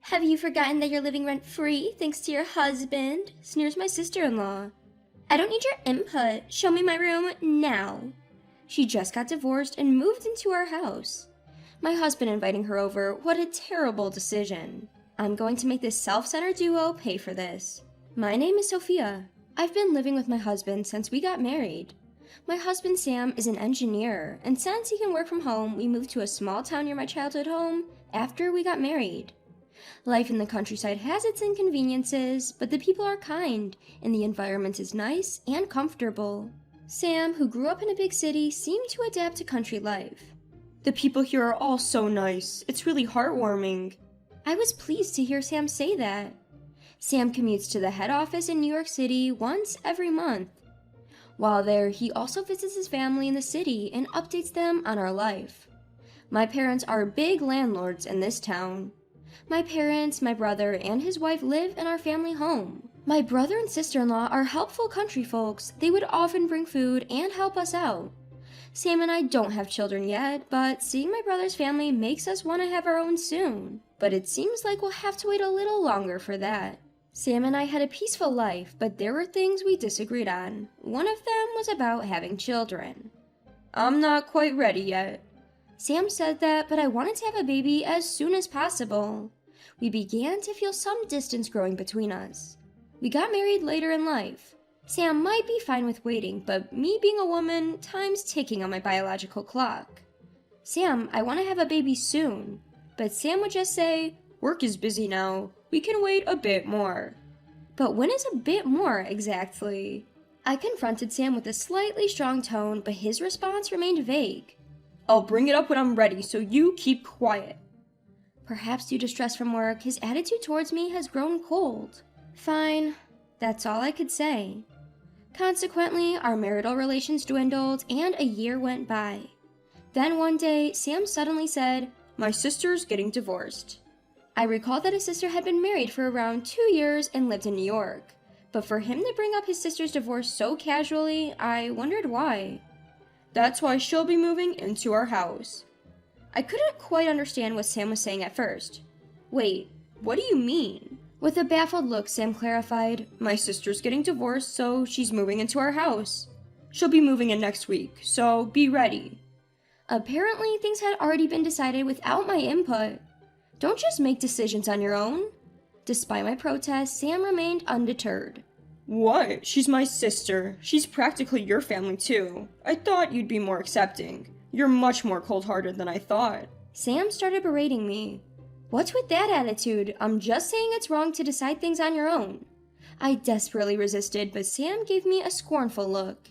Have you forgotten that you're living rent-free thanks to your husband? Sneers my sister-in-law. I don't need your input. Show me my room now. She just got divorced and moved into our house. My husband inviting her over, what a terrible decision. I'm going to make this self-centered duo pay for this. My name is Sophia. I've been living with my husband since we got married. My husband Sam is an engineer, and since he can work from home, we moved to a small town near my childhood home after we got married. Life in the countryside has its inconveniences, but the people are kind, and the environment is nice and comfortable. Sam, who grew up in a big city, seemed to adapt to country life. The people here are all so nice. It's really heartwarming. I was pleased to hear Sam say that. Sam commutes to the head office in New York City once every month. While there, he also visits his family in the city and updates them on our life. My parents are big landlords in this town. My parents, my brother, and his wife live in our family home. My brother and sister-in-law are helpful country folks. They would often bring food and help us out. Sam and I don't have children yet, but seeing my brother's family makes us want to have our own soon. But it seems like we'll have to wait a little longer for that. Sam and I had a peaceful life, but there were things we disagreed on. One of them was about having children. I'm not quite ready yet. Sam said that, but I wanted to have a baby as soon as possible. We began to feel some distance growing between us. We got married later in life. Sam might be fine with waiting, but me being a woman, time's ticking on my biological clock. Sam, I want to have a baby soon. But Sam would just say, work is busy now. We can wait a bit more. But when is a bit more exactly? I confronted Sam with a slightly strong tone, but his response remained vague. I'll bring it up when I'm ready, so you keep quiet. Perhaps due to stress from work, his attitude towards me has grown cold. Fine, that's all I could say. Consequently, our marital relations dwindled and a year went by. Then one day, Sam suddenly said, my sister's getting divorced. I recalled that his sister had been married for around 2 years and lived in New York. But for him to bring up his sister's divorce so casually, I wondered why. That's why she'll be moving into our house. I couldn't quite understand what Sam was saying at first. Wait, what do you mean? With a baffled look, Sam clarified, my sister's getting divorced, so she's moving into our house. She'll be moving in next week, so be ready. Apparently, things had already been decided without my input. Don't just make decisions on your own. Despite my protest, Sam remained undeterred. What? She's my sister. She's practically your family too. I thought you'd be more accepting. You're much more cold-hearted than I thought. Sam started berating me. What's with that attitude? I'm just saying it's wrong to decide things on your own. I desperately resisted, but Sam gave me a scornful look.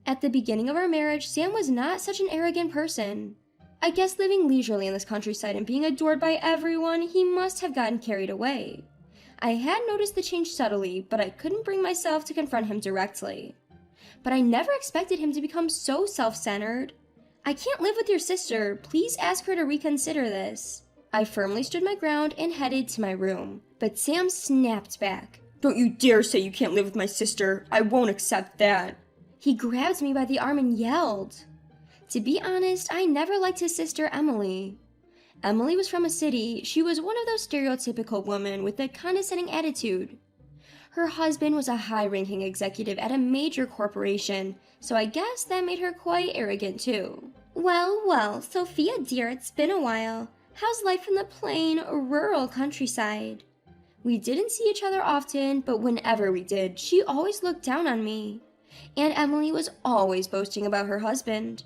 At the beginning of our marriage, Sam was not such an arrogant person. I guess living leisurely in this countryside and being adored by everyone, he must have gotten carried away. I had noticed the change subtly, but I couldn't bring myself to confront him directly. But I never expected him to become so self-centered. I can't live with your sister. Please ask her to reconsider this. I firmly stood my ground and headed to my room, but Sam snapped back. Don't you dare say you can't live with my sister. I won't accept that. He grabbed me by the arm and yelled. To be honest, I never liked his sister Emily. Emily was from a city. She was one of those stereotypical women with a condescending attitude. Her husband was a high-ranking executive at a major corporation, so I guess that made her quite arrogant too. Well, Sophia dear, it's been a while. How's life in the plain, rural countryside? We didn't see each other often, but whenever we did, she always looked down on me. And Emily was always boasting about her husband.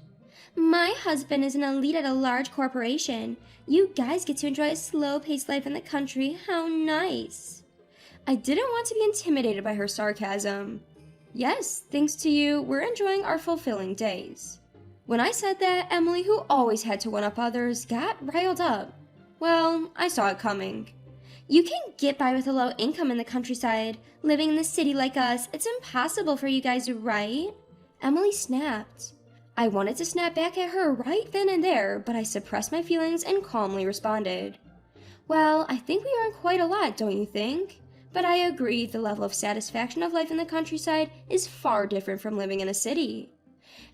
My husband is an elite at a large corporation. You guys get to enjoy a slow-paced life in the country. How nice. I didn't want to be intimidated by her sarcasm. Yes, thanks to you, we're enjoying our fulfilling days. When I said that, Emily, who always had to one-up others, got riled up. Well, I saw it coming. You can get by with a low income in the countryside. Living in the city like us, it's impossible for you guys, right? Emily snapped. I wanted to snap back at her right then and there, but I suppressed my feelings and calmly responded. Well, I think we earn quite a lot, don't you think? But I agree the level of satisfaction of life in the countryside is far different from living in a city.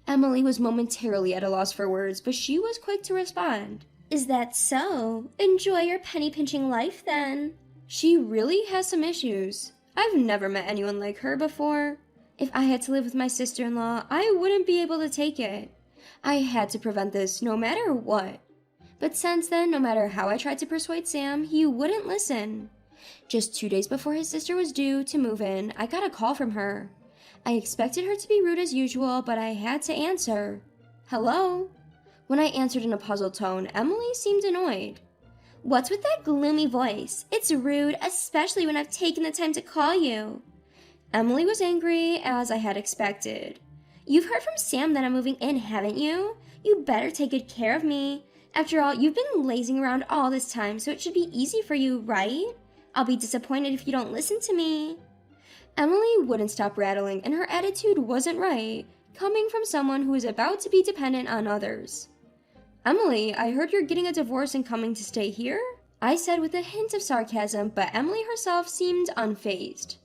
Emily was momentarily at a loss for words, but she was quick to respond. Is that so? Enjoy your penny pinching life then. She really has some issues. I've never met anyone like her before. If I had to live with my sister-in-law, I wouldn't be able to take it. I had to prevent this no matter what. But since then, no matter how I tried to persuade Sam, he wouldn't listen. Just 2 days before his sister was due to move in, I got a call from her. I expected her to be rude as usual, but I had to answer. Hello? When I answered in a puzzled tone, Emily seemed annoyed. What's with that gloomy voice? It's rude, especially when I've taken the time to call you. Emily was angry, as I had expected. You've heard from Sam that I'm moving in, haven't you? You better take good care of me. After all, you've been lazing around all this time, so it should be easy for you, right? I'll be disappointed if you don't listen to me. Emily wouldn't stop rattling, and her attitude wasn't right, coming from someone who is about to be dependent on others. Emily, I heard you're getting a divorce and coming to stay here? I said with a hint of sarcasm, but Emily herself seemed unfazed.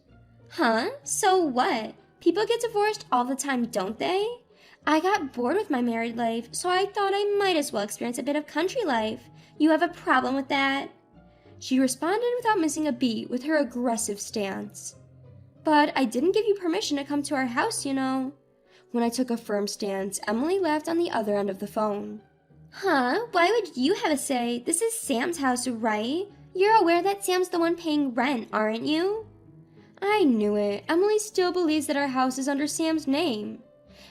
Huh? So what? People get divorced all the time, don't they? I got bored with my married life, so I thought I might as well experience a bit of country life. You have a problem with that? She responded without missing a beat with her aggressive stance. But I didn't give you permission to come to our house, you know. When I took a firm stance, Emily laughed on the other end of the phone. Huh? Why would you have a say? This is Sam's house, right? You're aware that Sam's the one paying rent, aren't you? I knew it. Emily still believes that our house is under Sam's name.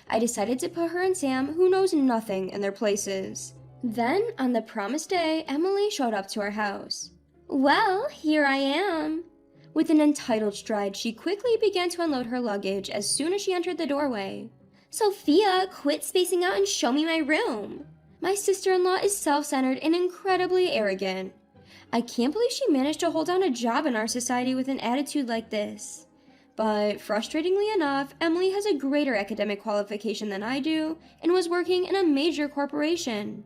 I decided to put her and Sam, who knows nothing, in their places. Then, on the promised day, Emily showed up to our house. Well, here I am. With an entitled stride, she quickly began to unload her luggage as soon as she entered the doorway. Sophia, quit spacing out and show me my room. My sister-in-law is self-centered and incredibly arrogant. I can't believe she managed to hold down a job in our society with an attitude like this. But frustratingly enough, Emily has a greater academic qualification than I do and was working in a major corporation.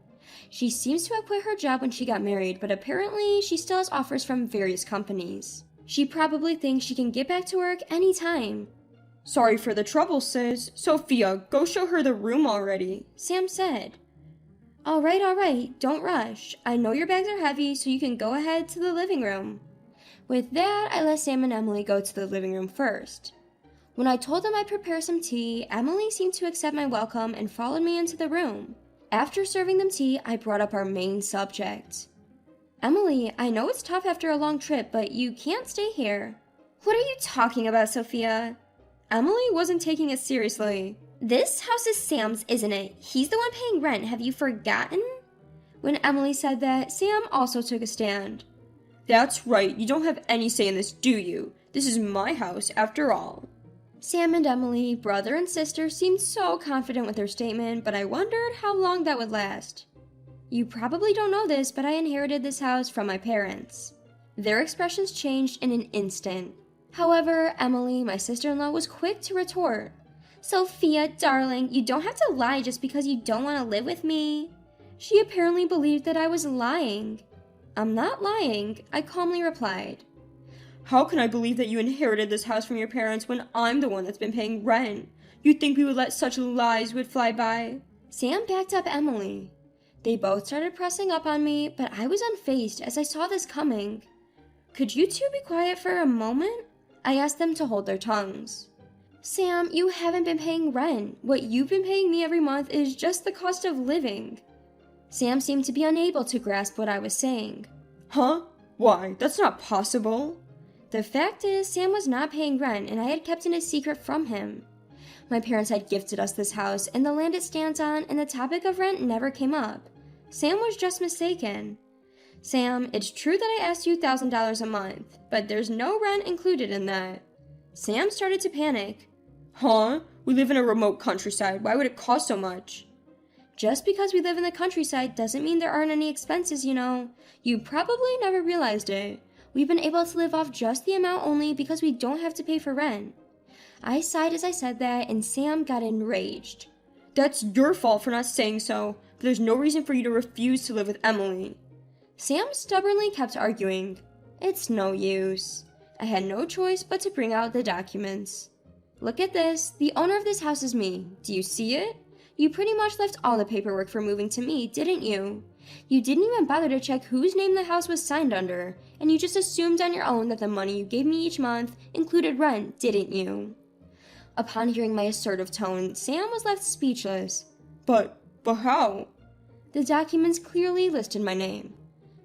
She seems to have quit her job when she got married, but apparently she still has offers from various companies. She probably thinks she can get back to work anytime. Sorry for the trouble, sis. Sophia, go show her the room already, Sam said. All right, don't rush. I know your bags are heavy, so you can go ahead to the living room. With that, I let Sam and Emily go to the living room first. When I told them I'd prepare some tea, Emily seemed to accept my welcome and followed me into the room. After serving them tea, I brought up our main subject. Emily, I know it's tough after a long trip, but you can't stay here. What are you talking about, Sophia? Emily wasn't taking it seriously. This house is Sam's, isn't it? He's the one paying rent. Have you forgotten? When Emily said that, Sam also took a stand. That's right. You don't have any say in this, do you? This is my house, after all. Sam and Emily, brother and sister, seemed so confident with their statement, but I wondered how long that would last. You probably don't know this, but I inherited this house from my parents. Their expressions changed in an instant. However, Emily, my sister-in-law, was quick to retort. Sophia, darling, you don't have to lie just because you don't want to live with me. She apparently believed that I was lying. I'm not lying, I calmly replied. How can I believe that you inherited this house from your parents when I'm the one that's been paying rent? You'd think we would let such lies would fly by? Sam backed up Emily. They both started pressing up on me, but I was unfazed as I saw this coming. Could you two be quiet for a moment? I asked them to hold their tongues. Sam, you haven't been paying rent. What you've been paying me every month is just the cost of living. Sam seemed to be unable to grasp what I was saying. Huh? Why? That's not possible. The fact is, Sam was not paying rent, and I had kept it a secret from him. My parents had gifted us this house, and the land it stands on, and the topic of rent never came up. Sam was just mistaken. Sam, it's true that I asked you $1,000 a month, but there's no rent included in that. Sam started to panic. Huh? We live in a remote countryside. Why would it cost so much? Just because we live in the countryside doesn't mean there aren't any expenses, you know. You probably never realized it. We've been able to live off just the amount only because we don't have to pay for rent. I sighed as I said that, and Sam got enraged. That's your fault for not saying so, but there's no reason for you to refuse to live with Emily. Sam stubbornly kept arguing. It's no use. I had no choice but to bring out the documents. Look at this. The owner of this house is me. Do you see it? You pretty much left all the paperwork for moving to me, didn't you? You didn't even bother to check whose name the house was signed under, and you just assumed on your own that the money you gave me each month included rent, didn't you? Upon hearing my assertive tone, Sam was left speechless. But how? The documents clearly listed my name.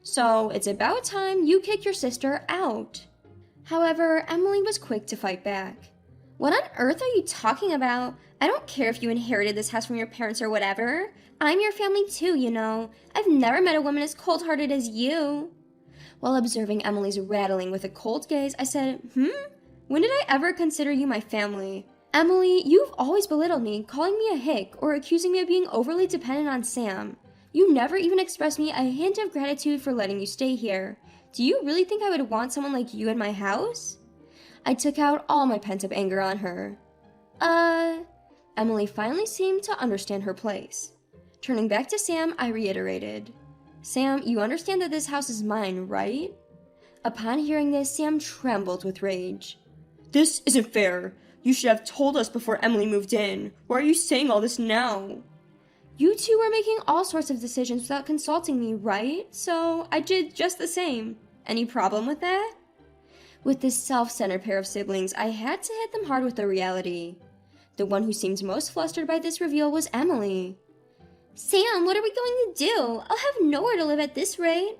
So it's about time you kick your sister out. However, Emily was quick to fight back. What on earth are you talking about? I don't care if you inherited this house from your parents or whatever. I'm your family too, you know. I've never met a woman as cold-hearted as you. While observing Emily's rattling with a cold gaze, I said, When did I ever consider you my family? Emily, you've always belittled me, calling me a hick or accusing me of being overly dependent on Sam. You never even expressed me a hint of gratitude for letting you stay here. Do you really think I would want someone like you in my house? I took out all my pent-up anger on her. Emily finally seemed to understand her place. Turning back to Sam, I reiterated, Sam, you understand that this house is mine, right? Upon hearing this, Sam trembled with rage. This isn't fair. You should have told us before Emily moved in. Why are you saying all this now? You two were making all sorts of decisions without consulting me, right? So I did just the same. Any problem with that? With this self-centered pair of siblings, I had to hit them hard with the reality. The one who seemed most flustered by this reveal was Emily. Sam, what are we going to do? I'll have nowhere to live at this rate.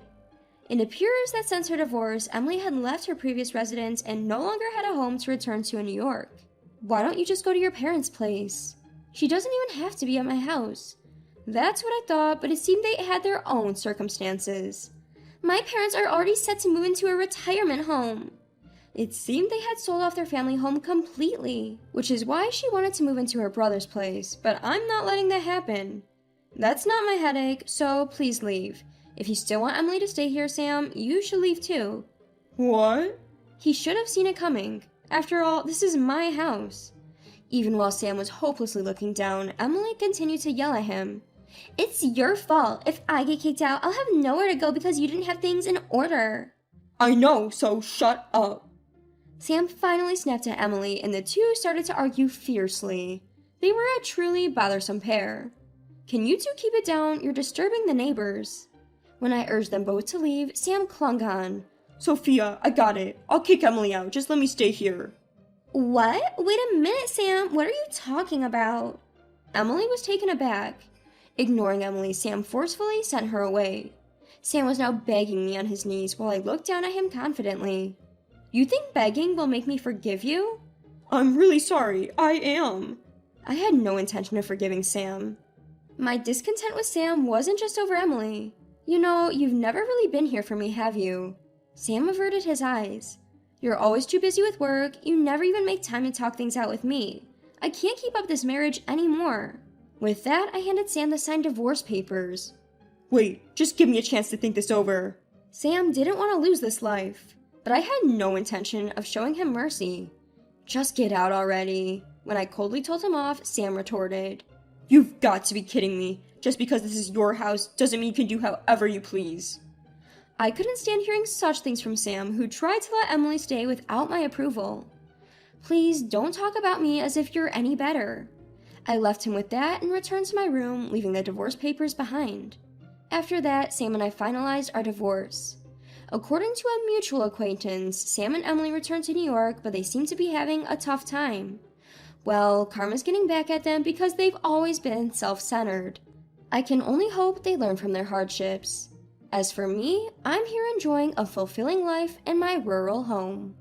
It appears that since her divorce, Emily had left her previous residence and no longer had a home to return to in New York. Why don't you just go to your parents' place? She doesn't even have to be at my house. That's what I thought, but it seemed they had their own circumstances. My parents are already set to move into a retirement home. It seemed they had sold off their family home completely, which is why she wanted to move into her brother's place, but I'm not letting that happen. That's not my headache, so please leave. If you still want Emily to stay here, Sam, you should leave too. What? He should have seen it coming. After all, this is my house. Even while Sam was hopelessly looking down, Emily continued to yell at him. It's your fault. If I get kicked out, I'll have nowhere to go because you didn't have things in order. I know, so shut up. Sam finally snapped at Emily, and the two started to argue fiercely. They were a truly bothersome pair. Can you two keep it down? You're disturbing the neighbors. When I urged them both to leave, Sam clung on. Sophia, I got it. I'll kick Emily out. Just let me stay here. What? Wait a minute, Sam. What are you talking about? Emily was taken aback. Ignoring Emily, Sam forcefully sent her away. Sam was now begging me on his knees while I looked down at him confidently. You think begging will make me forgive you? I'm really sorry. I am. I had no intention of forgiving Sam. My discontent with Sam wasn't just over Emily. You know, you've never really been here for me, have you? Sam averted his eyes. You're always too busy with work. You never even make time to talk things out with me. I can't keep up this marriage anymore. With that, I handed Sam the signed divorce papers. Wait, just give me a chance to think this over. Sam didn't want to lose this life, but I had no intention of showing him mercy. Just get out already. When I coldly told him off, Sam retorted. You've got to be kidding me. Just because this is your house doesn't mean you can do however you please. I couldn't stand hearing such things from Sam, who tried to let Emily stay without my approval. Please don't talk about me as if you're any better. I left him with that and returned to my room, leaving the divorce papers behind. After that, Sam and I finalized our divorce. According to a mutual acquaintance, Sam and Emily returned to New York, but they seem to be having a tough time. Well, karma's getting back at them because they've always been self-centered. I can only hope they learn from their hardships. As for me, I'm here enjoying a fulfilling life in my rural home.